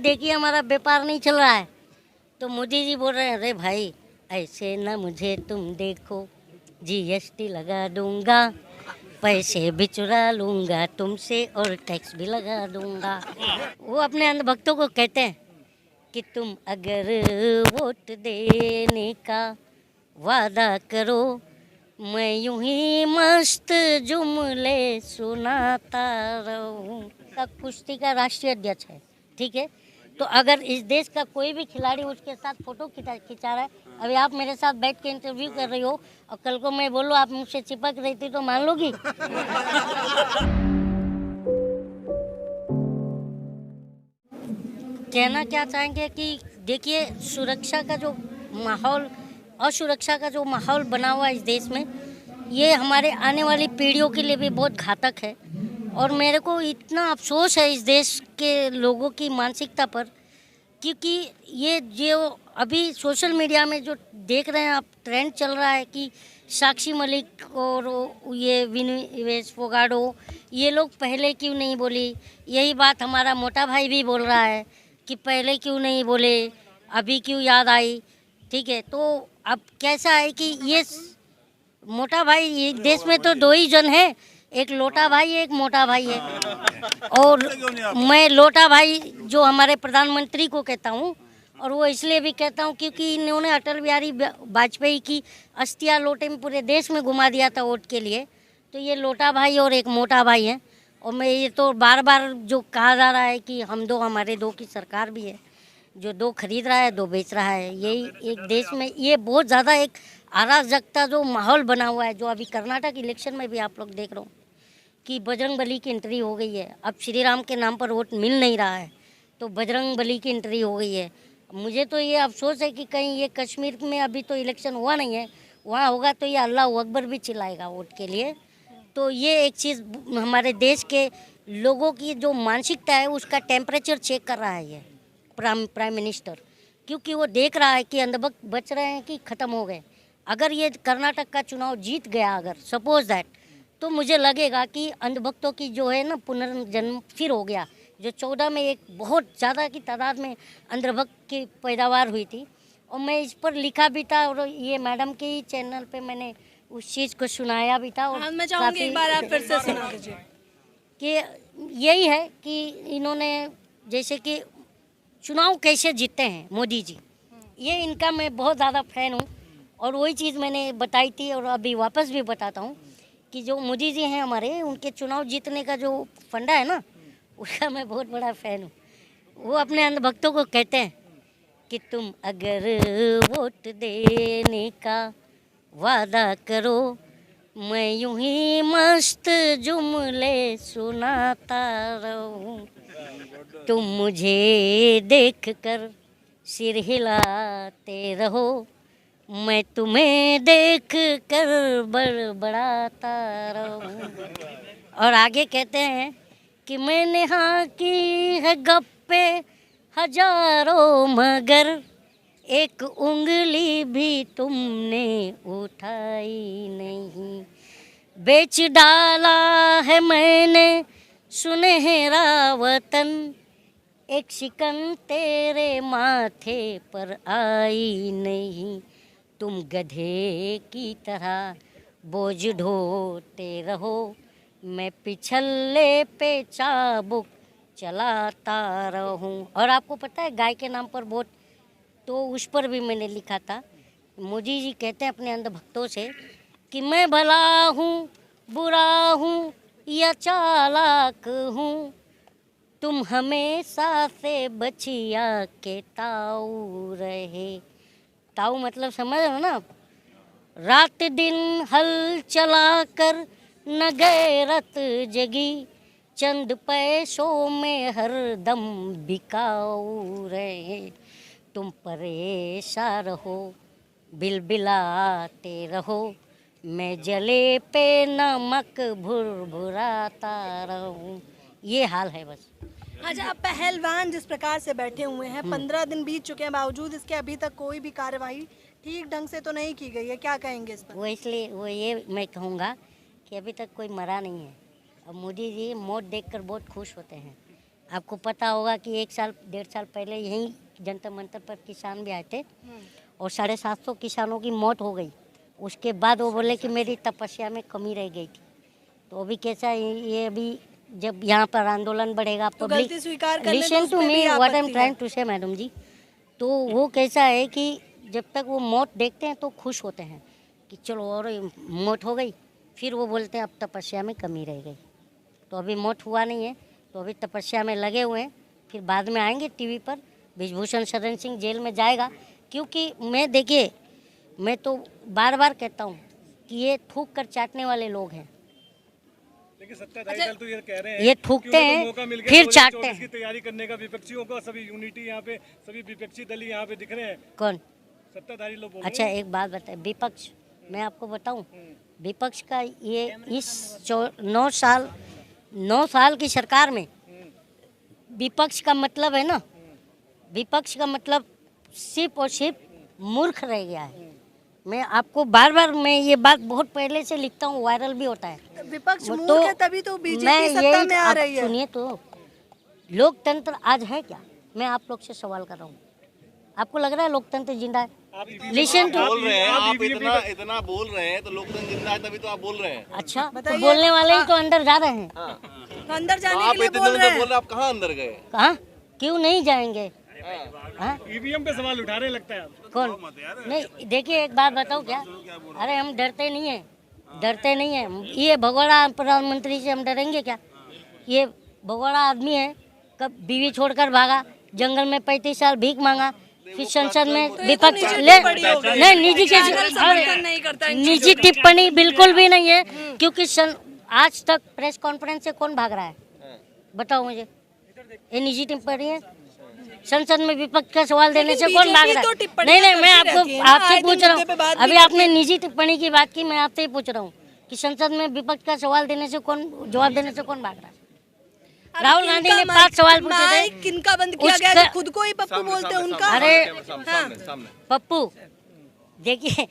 देखिए हमारा व्यापार नहीं चल रहा है। तो मोदी जी बोल रहे हैं, अरे भाई ऐसे ना मुझे तुम देखो, जीएसटी लगा दूंगा, पैसे भी चुरा लूंगा तुमसे और टैक्स भी लगा दूंगा। वो अपने अंधभक्तों को कहते हैं कि तुम अगर वोट देने का वादा करो, मैं यूं ही मस्त जुमले सुनाता रहूं। का कुश्ती का राष्ट्रीय अध्यक्ष है, ठीक है। तो अगर इस देश का कोई भी खिलाड़ी उसके साथ फोटो खिंचा रहा है, अभी आप मेरे साथ बैठ के इंटरव्यू कर रही हो और कल को मैं बोलूँ आप मुझसे चिपक रही थी तो मान लोगी? कहना क्या चाहेंगे कि देखिए सुरक्षा का जो माहौल, असुरक्षा का जो माहौल बना हुआ है इस देश में, ये हमारे आने वाली पीढ़ियों के लिए भी बहुत घातक है। और मेरे को इतना अफसोस है इस देश के लोगों की मानसिकता पर, क्योंकि ये जो अभी सोशल मीडिया में जो देख रहे हैं आप ट्रेंड चल रहा है कि साक्षी मलिक और ये विनिवेश फोगाड़ो, ये लोग पहले क्यों नहीं बोली। यही बात हमारा मोटा भाई भी बोल रहा है कि पहले क्यों नहीं बोले, अभी क्यों याद आई। ठीक है, तो अब कैसा है कि ये मोटा भाई, एक देश में तो दो ही जन है, एक लोटा भाई है, एक मोटा भाई है। और मैं लोटा भाई जो हमारे प्रधानमंत्री को कहता हूँ, और वो इसलिए भी कहता हूँ क्योंकि इन्होंने अटल बिहारी वाजपेयी की अस्थियां लोटे में पूरे देश में घुमा दिया था वोट के लिए। तो ये लोटा भाई और एक मोटा भाई है। और मैं ये तो बार बार जो कहा जा रहा है कि हम दो, हमारे दो की सरकार भी है, जो दो खरीद रहा है दो बेच रहा है। यही एक देश में ये बहुत ज़्यादा एक अराजकता जो माहौल बना हुआ है, जो अभी कर्नाटक इलेक्शन में भी आप लोग देख रहे हो कि बजरंग बली की एंट्री हो गई है। अब श्री राम के नाम पर वोट मिल नहीं रहा है तो बजरंग बली की एंट्री हो गई है। मुझे तो ये अफसोस है कि कहीं ये कश्मीर में अभी तो इलेक्शन हुआ नहीं है, वहाँ होगा तो ये अल्लाह अकबर भी चिल्लाएगा वोट के लिए। तो ये एक चीज़ हमारे देश के लोगों की जो मानसिकता है उसका टेम्परेचर चेक कर रहा है ये प्राइम मिनिस्टर, क्योंकि वो देख रहा है कि अंधभक्त बच रहे हैं कि ख़त्म हो गए। अगर ये कर्नाटक का चुनाव जीत गया, अगर सपोज दैट, तो मुझे लगेगा कि अंधभक्तों की जो है ना पुनर्जन्म फिर हो गया। जो 14 में एक बहुत ज़्यादा की तादाद में अंधभक्त की पैदावार हुई थी, और मैं इस पर लिखा भी था और ये मैडम के ही चैनल पे मैंने उस चीज़ को सुनाया भी था। और मैं चाहूँगी एक बार आप फिर से सुना दीजिए। कि यही है कि इन्होंने जैसे कि चुनाव कैसे जीतते हैं मोदी जी, ये इनका मैं बहुत ज़्यादा फैन हूँ। और वही चीज़ मैंने बताई थी और अभी वापस भी बताता हूँ कि जो मोदी जी हैं हमारे, उनके चुनाव जीतने का जो फंडा है ना, उसका मैं बहुत बड़ा फ़ैन हूँ। वो अपने अंधभक्तों को कहते हैं कि तुम अगर वोट देने का वादा करो, मैं यूं ही मस्त जुमले सुनाता रहूं। तुम मुझे देख कर सिर हिलाते रहो, मैं तुम्हें देख कर बड़बड़ाता रहूं। और आगे कहते हैं कि मैंने हाँ की है गप्पे हजारों, मगर एक उंगली भी तुमने उठाई नहीं। बेच डाला है मैंने सुनहरा वतन, एक शिकन तेरे माथे पर आई नहीं। तुम गधे की तरह बोझ ढोते रहो, मैं पिछले पे चाबुक चलाता रहूं। और आपको पता है गाय के नाम पर वोट, तो उस पर भी मैंने लिखा था। मोदी जी कहते हैं अपने अंधभक्तों से कि मैं भला हूँ, बुरा हूँ या चालाक हूँ, तुम हमेशा से बचिया के ताऊ रहे। ताऊ मतलब समझ रहे हो ना आप? रात दिन हल चला कर न गैरत जगी, चंद पैसों में हर दम बिकाऊ रहे। तुम परेशान रहो, बिलबिलाते रहो, मैं जले पे नमक भुरभुराता रहूं। ये हाल है बस। अच्छा, आप पहलवान जिस प्रकार से बैठे हुए हैं, 15 दिन बीत चुके हैं, बावजूद इसके अभी तक कोई भी कार्यवाही ठीक ढंग से तो नहीं की गई है, क्या कहेंगे इस पर? वो इसलिए वो ये मैं कहूँगा कि अभी तक कोई मरा नहीं है। अब मोदी जी मौत देखकर बहुत खुश होते हैं, आपको पता होगा कि 1-1.5 साल पहले यहीं जंतर मंतर पर किसान भी आए थे और 750 किसानों की मौत हो गई। उसके बाद वो बोले कि मेरी तपस्या में कमी रह गई थी। तो अभी कैसा है, ये अभी जब यहाँ पर आंदोलन बढ़ेगा, तो गलती स्वीकार करने लिसन तो टू उसपे मी भी व्हाट आई एम आपत्ति ट्राइंग टू से मैडम जी। तो वो कैसा है कि जब तक वो मौत देखते हैं तो खुश होते हैं कि चलो और मौत हो गई, फिर वो बोलते हैं अब तपस्या में कमी रह गई। तो अभी मौत हुआ नहीं है, तो अभी तपस्या में लगे हुए हैं। फिर बाद में आएंगे टीवी पर, ब्रिजभूषण शरण सिंह जेल में जाएगा। क्योंकि देखिए मैं तो बार बार कहता हूँ कि ये थूक कर चाटने वाले लोग हैं। लेकिन सत्ताधारी दल तो ये कह रहे हैं ये थूकते कि उनको हैं, मौका मिल गया फिर 2024 चाटते हैं। की तैयारी करने का विपक्षियों को, सभी यूनिटी यहाँ पे सभी विपक्षी दल यहाँ पे दिख रहे हैं, कौन? सत्ताधारी लोग बोल अच्छा रहे हैं। एक बात बताए, विपक्ष, मैं आपको बताऊं, विपक्ष का ये इस 9 साल की सरकार में विपक्ष का मतलब है ना, विपक्ष का मतलब सिर्फ और सिर्फ मूर्ख रह गया है। मैं आपको बार बार मैं ये बात बहुत पहले से लिखता हूँ, वायरल भी होता है। विपक्ष वो मूर्ख है तभी तो मैं बीजेपी सत्ता यही- में आ आप रही है। सुनिए तो, लोकतंत्र आज है क्या? मैं आप लोग से सवाल कर रहा हूँ, आपको लग रहा है लोकतंत्र जिंदा है? लिसन टू, बोल रहे हैं आप, इतना बोल रहे हैं तो लोकतंत्र जिंदा है तभी तो आप बोल रहे हैं। अच्छा तो बताइए। बोलने वाले ही तो अंदर जा रहे हैं। तो अंदर जाने आप के लिए इतने बोल दिन रहे से बोल हैं। रहे हैं, आप कहाँ अंदर गए? कहाँ क्यों नहीं जाएंगे? हाँ? ईवीएम पे सवाल उठा रहे लगता है आप। कौन? नहीं देखिए एक बात बताओ क्या, अरे हम डरते नहीं है, डरते नहीं है। ये भगोड़ा प्रधानमंत्री से हम डरेंगे क्या? ये भगोड़ा आदमी है, कब बीवी छोड़कर भागा, जंगल में 35 साल भीख मांगा, फिर संसद में विपक्ष ले नहीं, निजी के नहीं करता इन निजी टिप्पणी बिल्कुल भी नहीं है। क्योंकि आज तक प्रेस कॉन्फ्रेंस से कौन भाग रहा है? बताओ मुझे, ये निजी टिप्पणी है? संसद में विपक्ष का सवाल देने से कौन भाग रहा तो है? टिप्पणियां नहीं मैं करती रहती है ना, आपसे आए दिन पूछ रहा मुद्दे पे बात हूँ। भी अभी आपने निजी टिप्पणी की बात की, मैं आपसे ही पूछ रहा हूँ कि संसद में विपक्ष का सवाल देने से कौन, जवाब देने से कौन भाग रहा है? राहुल गांधी ने 5 सवाल पूछे थे। किनका बंद किया गया? उसका- जो खुद को ही पप्पू बोलते हैं उनका। अरे सामने पप्पू, देखिए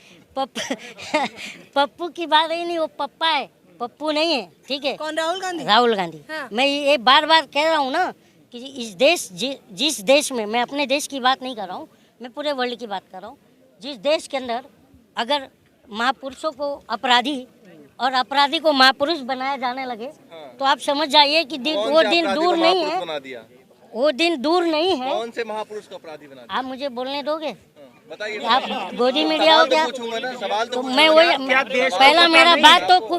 पप्पू की बात ही नहीं, वो पप्पा है, पप्पू नहीं है, ठीक है? कौन? राहुल गांधी। राहुल गांधी। हाँ। मैं ये बार बार कह रहा हूँ ना कि इस देश जिस देश में, मैं अपने देश की बात नहीं कर रहा हूँ, मैं पूरे वर्ल्ड की बात कर रहा हूँ, जिस देश के अंदर अगर महापुरुषों को अपराधी और अपराधी को महापुरुष बनाया जाने लगे, तो आप समझ जाइए कि वो दिन दूर नहीं है, बना दिया। वो दिन दूर नहीं है। कौन से महापुरुष को अपराधी बना दिया? आप मुझे बोलने दोगे? बताइए। आप गोदी मीडिया हो क्या? पूछूंगा ना, सवाल तो मैं वही, पहला मेरा बात तो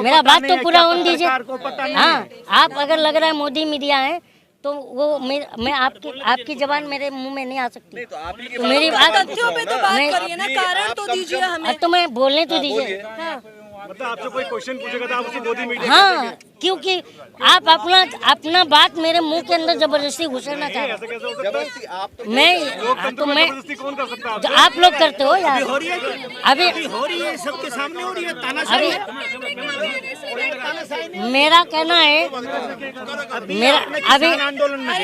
मेरा बात तो पूरा होने दीजिए। हाँ, आप अगर लग रहा है मोदी मीडिया है तो वो मैं आपकी जबान मेरे मुंह में नहीं आ सकती। तो आप ही के तो मेरी बात तथ्यों पे तो बात मैं- करिए ना, कारण तो दीजिए हमें। तो मैं बोलने तो दीजिए। हाँ। मतलब आपसे कोई क्वेश्चन पूछेगा तो आप उसी गोदी मीडिया हाँ, क्योंकि आप अपना बात मेरे मुंह के अंदर जबरदस्ती घुसेड़ना चाह रहे हो। कैसे हो सकता है? जबरदस्ती आप तो तो मैं जबरदस्ती कौन कर सकता है? जो आप लोग करते हो यार, अभी हो रही है, सबके सामने हो रही है, तानाशाही है। मेरा कहना है, मेरा अभी आंदोलन में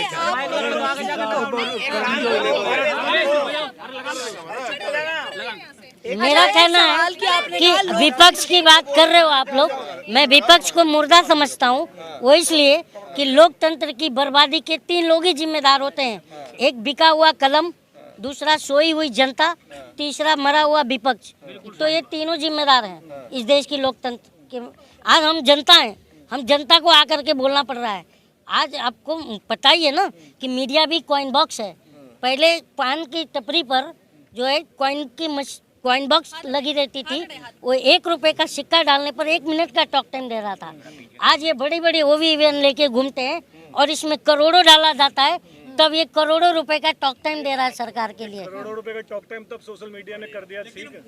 अरे मेरा कहना सवाल कि है आपने कि कहा विपक्ष की बात कर रहे हो आप लोग, मैं विपक्ष को मुर्दा समझता हूँ। वो इसलिए कि लोकतंत्र की बर्बादी के 3 लोग ही जिम्मेदार होते हैं। एक बिका हुआ कलम, दूसरा सोई हुई जनता, तीसरा मरा हुआ विपक्ष। तो ये तीनों जिम्मेदार हैं इस देश की लोकतंत्र के। आज हम जनता हैं, हम जनता को आकर के बोलना पड़ रहा है। आज आपको पता ही है ना कि मीडिया भी कॉइन बॉक्स है। पहले पान की टपरी पर जो है कॉइन बॉक्स लगी रहती थी, वो 1 रुपए का सिक्का डालने पर 1 मिनट का टॉक टाइम दे रहा था। आज ये बड़ी बड़ी ओवी वैन लेके घूमते हैं और इसमें करोड़ों डाला जाता है, तब ये करोड़ों रुपए का टॉक टाइम दे रहा है सरकार के लिए। करोड़ों रुपए का टॉक टाइम तब सोशल मीडिया ने कर दिया, ठीक है?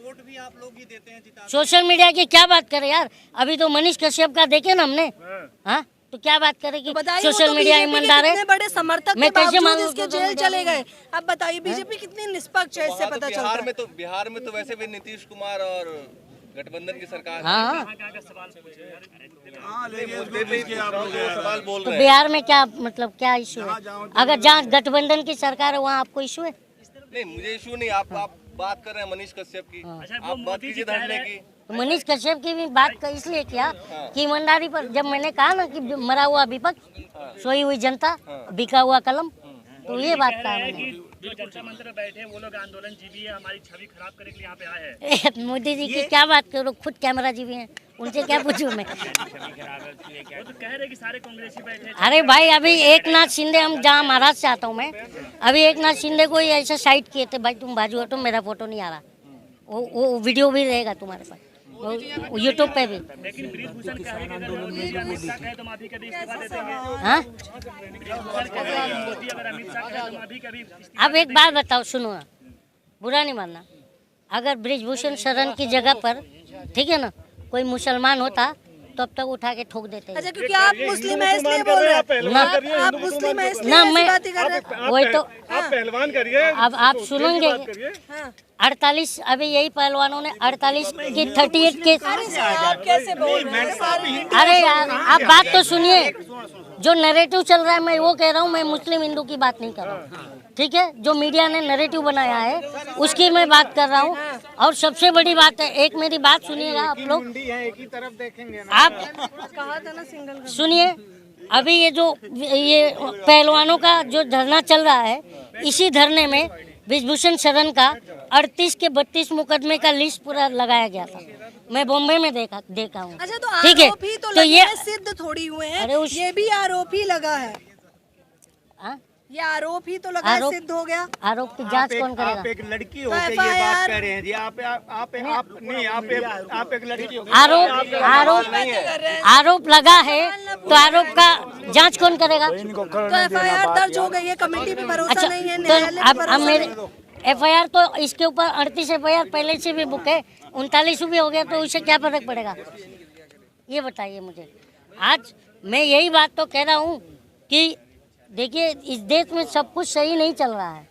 सोशल मीडिया की क्या बात करें यार, अभी तो मनीष कश्यप का देखे ना हमने। हाँ। हाँ, तो क्या बात करें कि बताइए, वो सोशल तो मीडिया बीजेपी के ईमानदार है? कितने बड़े समर्थक मैं के कैसे बावजूद मानूं इसके सोशल जेल मीडिया चले गए। अब बताइए बीजेपी कितनी निष्पक्ष है, इससे हाँ, तो पता चलता है। बिहार में तो वैसे भी नीतीश कुमार और गठबंधन की सरकार है। हाँ, मुद्दे पे ही आप लोग सवाल बोल तो रहे हैं। बिहार में क्या मतलब क्या इशू है? अगर जहाँ गठबंधन की सरकार है वहाँ आपको इशू है? नहीं, मुझे इशू नहीं, आप बात कर रहे हैं मनीष कश्यप की, आप बात कीजिए धरने की। तो मनीष कश्यप की भी बात का इसलिए किया कि ईमानदारी पर, जब मैंने कहा ना कि मरा हुआ विपक्ष, सोई हुई जनता, बिका हुआ कलम, तो ये बात कहा मैंने। जो जनता मंत्र बैठे वो लोग आंदोलन जीवी है, हमारी छवि खराब करने के लिए यहाँ पे आए हैं। मोदी जी की क्या बात करो, खुद कैमरा जीवी हैं, उनसे क्या पूछूं मैं। वो तो कह रहे कि सारे कांग्रेसी बैठे हैं। अरे भाई, अभी एक नाथ शिंदे, हम जहाँ महाराष्ट्र से आता हूँ मैं, अभी एक नाथ शिंदे को ही ऐसा साइड किए थे, भाई तुम बाजू हटो, मेरा फोटो नहीं आ रहा। वो वीडियो भी रहेगा तुम्हारे पास, यूट्यूब पे भी। लेकिन ब्रिजभूषण कहे कि अगर मोदी अमित शाह कहे तो माफी कभी इस्तीफा दे देंगे। हाँ, ब्रिजभूषण कहे मोदी अगर अमित शाह कहे तो माफी कभी। अब एक बात बताओ, सुनो ना, बुरा नहीं मानना, अगर ब्रिजभूषण शरण की जगह पर, ठीक है ना, कोई मुसलमान होता तो अब तक उठा के ठोक देते हैं। अच्छा, क्योंकि आप मुस्लिम है इसलिए बोल रहे हैं, आप मुस्लिम है इसलिए ना, ऐसी मैं बातें कर रहे हैं। वही तो, आप पहलवान करिए, अब आप सुनेंगे, हाँ। 48 अभी यही पहलवानों ने 48 की 38 केस। आप कैसे बोल रहे हैं? अरे यार, आप बात तो सुनिए, जो नैरेटिव चल रहा है, मैं वो कह रहा हूँ, मैं मुस्लिम हिंदू की बात नहीं कर रहा हूँ, ठीक है। जो मीडिया ने नैरेटिव बनाया है उसकी मैं बात कर रहा हूँ। और सबसे बड़ी बात है, एक मेरी बात सुनिएगा आप लोग, एक ही तरफ देखेंगे आप कहा था ना सिंगल। सुनिए, अभी ये पहलवानों का जो धरना चल रहा है, इसी धरने में ब्रिजभूषण शरण का 38 के 32 मुकदमे का लिस्ट पूरा लगाया गया था। मैं बॉम्बे में देखा हूँ। अच्छा, तो ठीक है, आरोपी तो तो लगे ये हैं, सिद्ध थोड़ी हुए हैं। अरे ये भी आरोपी लगा है, हाँ? ये आरोप ही तो लगा है, सिद्ध हो गया। आरोप की जांच कौन आप करेगा? एक लड़की हो के ये बात कर रहे हैं जी, आप एक लड़की हो। आरोप लगा है, तो आरोप का जांच कौन करेगा? तो एफआईआर दर्ज हो गई है, कमेटी पे भरोसा अच्छा, नहीं है, तो न्यायालय पे अब भरोसा मेरे नहीं। एफआईआर तो इसके ऊपर 38 एफआईआर पहले से भी बुक है, 39 भी हो गया, तो उससे क्या फर्क पड़ेगा? ये बताइए मुझे। आज मैं यही बात तो कह रहा हूँ कि देखिए, इस देश में सब कुछ सही नहीं चल रहा है,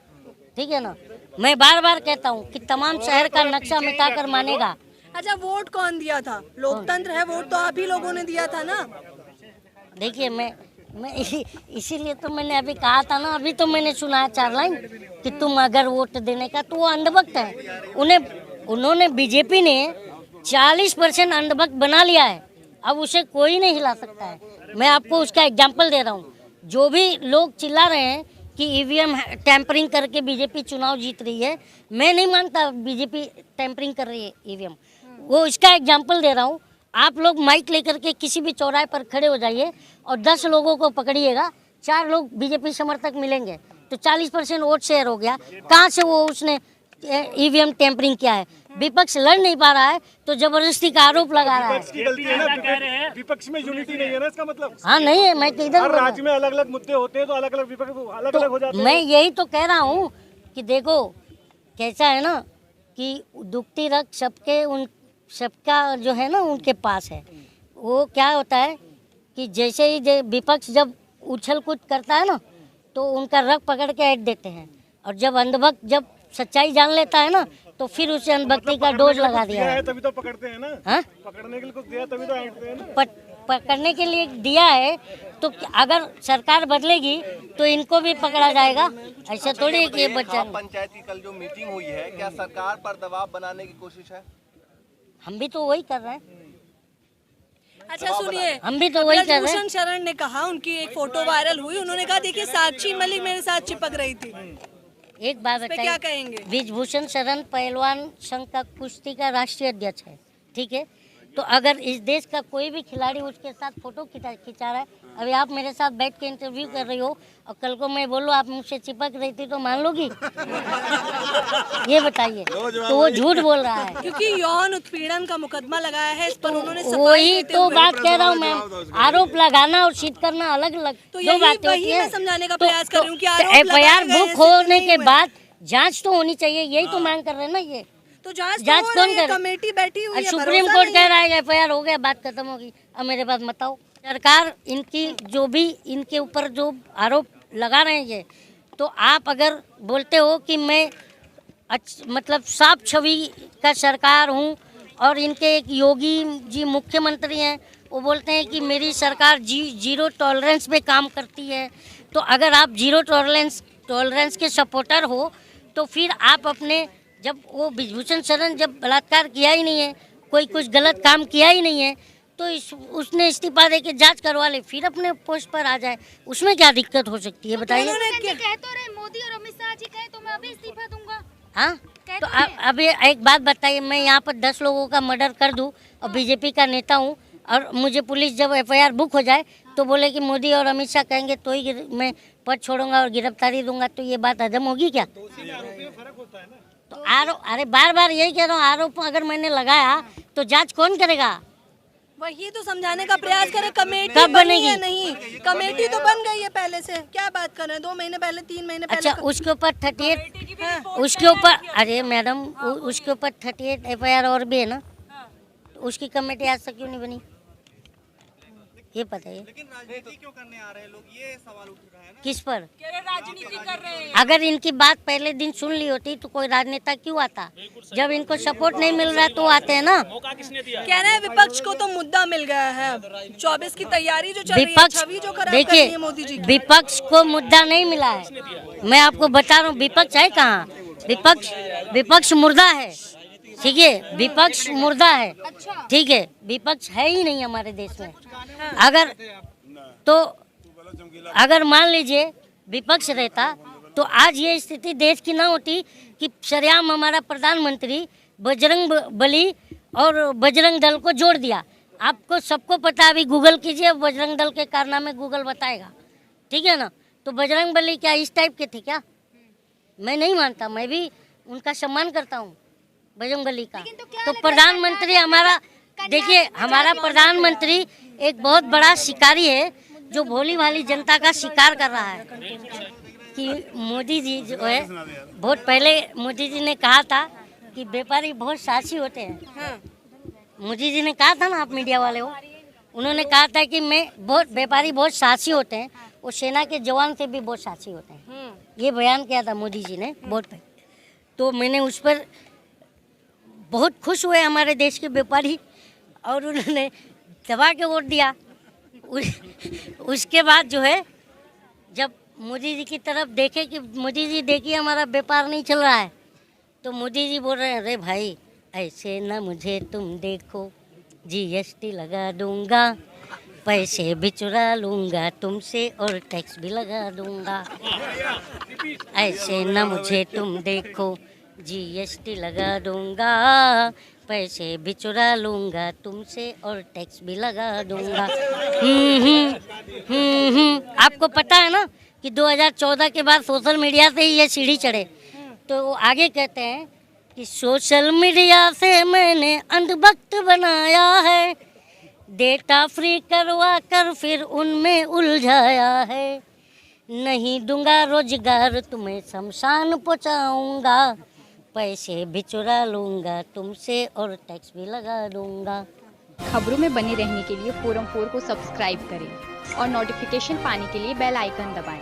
ठीक है ना। मैं बार बार कहता हूँ कि तमाम शहर का नक्शा मिटाकर मानेगा। अच्छा, वोट कौन दिया था? लोकतंत्र है, वोट तो आप ही लोगों ने दिया था ना। देखिए, मैं इसीलिए तो मैंने अभी कहा था ना, अभी तो मैंने सुना 4 लाइन कि तुम अगर वोट देने का, तो वो अंधभक्त है। उन्होंने बीजेपी ने 40% अंधभक्त बना लिया है, अब उसे कोई नहीं हिला सकता है। मैं आपको उसका एग्जाम्पल दे रहा हूँ। जो भी लोग चिल्ला रहे हैं कि ईवीएम टैंपरिंग करके बीजेपी चुनाव जीत रही है, मैं नहीं मानता बीजेपी टैंपरिंग कर रही है ईवीएम। वो इसका एग्जाम्पल दे रहा हूँ। आप लोग माइक लेकर के किसी भी चौराहे पर खड़े हो जाइए और 10 लोगों को पकड़िएगा, 4 लोग बीजेपी समर्थक मिलेंगे, तो 40% वोट शेयर हो गया। कहाँ से वो उसने ईवीएम टैंपरिंग किया है? विपक्ष लड़ नहीं पा रहा है तो जबरदस्ती का आरोप लगा रहा है। विपक्ष की गलती है ना, विपक्ष में यूनिटी नहीं है ना, इसका मतलब। हाँ, नहीं है, मैं किधर हर राज्य में अलग अलग मुद्दे होते हैं, तो अलग अलग विपक्ष अलग अलग हो जाते हैं। मैं यही तो कह रहा हूँ कि देखो कैसा है ना, कि दुखती रग सबका जो है ना उनके पास है। वो क्या होता है कि जैसे ही विपक्ष जब उछल कूद करता है ना, तो उनका रग पकड़ के ऐड देते हैं, और जब अंधभक्त जब सच्चाई जान लेता है ना, तो फिर उसे अंधभक्ति का डोज लगा दिया है। तभी तो पकड़ते हैं ना। हाँ? पकड़ने के लिए कुछ दिया तभी तो ऐंठते हैं ना। पकड़ने के लिए दिया है, तो अगर सरकार बदलेगी तो इनको भी पकड़ा जाएगा। ऐसा थोड़ी है कि ये बच्चा। पंचायत की कल जो मीटिंग हुई है, क्या सरकार पर दबाव बनाने की कोशिश है? हम भी तो वही कर रहे हैं। अच्छा, सुनिए, हम भी तो वही कर रहे हैं। ब्रिजभूषण शरण ने कहा, उनकी एक फोटो वायरल हुई, उन्होंने कहा देखिए साक्षी मलिक मेरे साथ चिपक रही थी। एक बात पे क्या बताइए, कहेंगे? ब्रिजभूषण शरण पहलवान संघ का कुश्ती का राष्ट्रीय अध्यक्ष है, ठीक है। तो अगर इस देश का कोई भी खिलाड़ी उसके साथ फोटो खिंचा रहा है, अभी आप मेरे साथ बैठ के इंटरव्यू कर रही हो और कल को मैं बोलूँ आप मुझसे चिपक रही थी, तो मान लोगी? ये बताइए। तो वो झूठ बोल रहा है, क्योंकि यौन उत्पीड़न का मुकदमा लगाया है इस पर, उन्होंने सफाई वही देते तो हुए- बात कह रहा हूँ मैं। आरोप लगाना और शीट करना अलग अलग तो दो बातें वही होती मैं है। समझाने का प्रयास कर रही हूँ कि आरोप एफआईआर लगाए गए बुक हैं, होने सिद्ध के नहीं बाद जांच तो होनी चाहिए, यही तो मांग कर रहे हैं ना। ये तो जांच जांच हो कौन रही है, करे? कमेटी बैठी हुई है, सुप्रीम भरोसा कोर्ट नहीं कह है। रहा है एफआईआर हो गया, बात खत्म होगी। अब मेरे पास बताओ, सरकार इनकी जो भी इनके ऊपर जो आरोप लगा रहे हैं ये, तो आप अगर बोलते हो कि मैं मतलब साफ छवि का सरकार हूँ, और इनके एक योगी जी मुख्यमंत्री हैं, वो बोलते हैं कि मेरी सरकार जीरो टॉलरेंस पे काम करती है। तो अगर आप जीरो टॉलरेंस के सपोर्टर हो, तो फिर आप अपने, जब वो ब्रिजभूषण शरण जब बलात्कार किया ही नहीं है, कोई कुछ गलत काम किया ही नहीं है तो उसने इस्तीफा दे के जांच करवा ले, फिर अपने पोस्ट पर आ जाए, उसमें क्या दिक्कत हो सकती है बताइए। कह तो रहे मोदी और अमित शाह जी कहे तो मैं अभी इस्तीफा दूंगा। हाँ तो अभी एक बात बताइए, मैं यहाँ पर 10 लोगों का मर्डर कर दूँ और बीजेपी का नेता हूँ और मुझे पुलिस जब FIR बुक हो जाए तो बोले कि मोदी और अमित शाह कहेंगे तो ही मैं पद छोड़ूंगा और गिरफ्तारी दूंगा, तो ये बात हजम होगी क्या? तो आरोप, अरे बार बार यही कह रहा हूँ, आरोप अगर मैंने लगाया तो जांच कौन करेगा? वही तो समझाने का प्रयास करें। कमेटी कब बनेगी? है नहीं, कमेटी तो बन गई है पहले से, क्या बात कर रहे हैं, 2 महीने पहले 3 महीने पहले। अच्छा उसके ऊपर 38 उसके ऊपर, अरे मैडम उसके ऊपर 38 FIR और भी है ना, तो उसकी कमेटी आज तक क्यों नहीं बनी ये बताइए। लेकिन राजनीति क्यों करने आ रहे हैं लोग, ये सवाल उठ रहा है ना। किस पर? राजनीति कर रहे हैं। अगर इनकी बात पहले दिन सुन ली होती तो कोई राजनेता क्यों आता? जब इनको सपोर्ट नहीं मिल रहा तो आते हैं ना। कह रहे हैं विपक्ष को तो मुद्दा मिल गया है, 24 की तैयारी जो चल रही है, विपक्ष छवि जो खराब कर रही है देखिए, मोदी जी की। विपक्ष को मुद्दा नहीं मिला है, मैं आपको बता रहा हूँ विपक्ष है कहाँ। विपक्ष मुर्दा है, ठीक है, विपक्ष मुर्दा है, ठीक है, विपक्ष है ही नहीं हमारे देश में। अगर मान लीजिए विपक्ष रहता तो आज ये स्थिति देश की ना होती कि सरेआम हमारा प्रधानमंत्री बजरंग बली और बजरंग दल को जोड़ दिया। आपको सबको पता, अभी गूगल कीजिए, बजरंग दल के कारनामे गूगल बताएगा, ठीक है ना। तो बजरंग बली क्या इस टाइप के थे क्या? मैं नहीं मानता, मैं भी उनका सम्मान करता हूँ बजरंग बली का। तो प्रधानमंत्री हमारा, देखिए हमारा प्रधानमंत्री एक बहुत बड़ा शिकारी है जो भोली भाली जनता का शिकार कर रहा है। कि मोदी जी जो है, बहुत पहले मोदी जी ने कहा था कि व्यापारी बहुत साहसी होते हैं। मोदी जी ने कहा था ना, आप मीडिया वाले हो, उन्होंने कहा था कि व्यापारी बहुत साहसी होते हैं, वो सेना के जवान से भी बहुत साहसी होते हैं। ये बयान किया था मोदी जी ने बहुत पहले। तो मैंने उस पर बहुत खुश हुए हमारे देश के व्यापारी और उन्होंने दबा के वोट दिया। उसके बाद जो है, जब मोदी जी की तरफ देखे कि मोदी जी देखिए हमारा व्यापार नहीं चल रहा है, तो मोदी जी बोल रहे हैं, अरे भाई ऐसे ना मुझे तुम देखो, GST लगा दूंगा, पैसे भी चुरा लूंगा तुमसे और टैक्स भी लगा दूंगा। ऐसे ना मुझे तुम देखो, GST लगा दूंगा, पैसे भी चुरा लूंगा तुमसे और टैक्स भी लगा दूंगा। आपको पता है ना कि 2014 के बाद सोशल मीडिया से ही ये सीढ़ी चढ़े। तो वो आगे कहते हैं कि सोशल मीडिया से मैंने अंधभक्त बनाया है, डेटा फ्री करवा कर फिर उनमें उलझाया है, नहीं दूंगा रोजगार तुम्हें शमशान पहुँचाऊंगा, पैसे भी चुरा लूंगा तुमसे और टैक्स भी लगा दूंगा। खबरों में बने रहने के लिए फोरम 4 को सब्सक्राइब करें और नोटिफिकेशन पाने के लिए बेल आइकन दबाएं।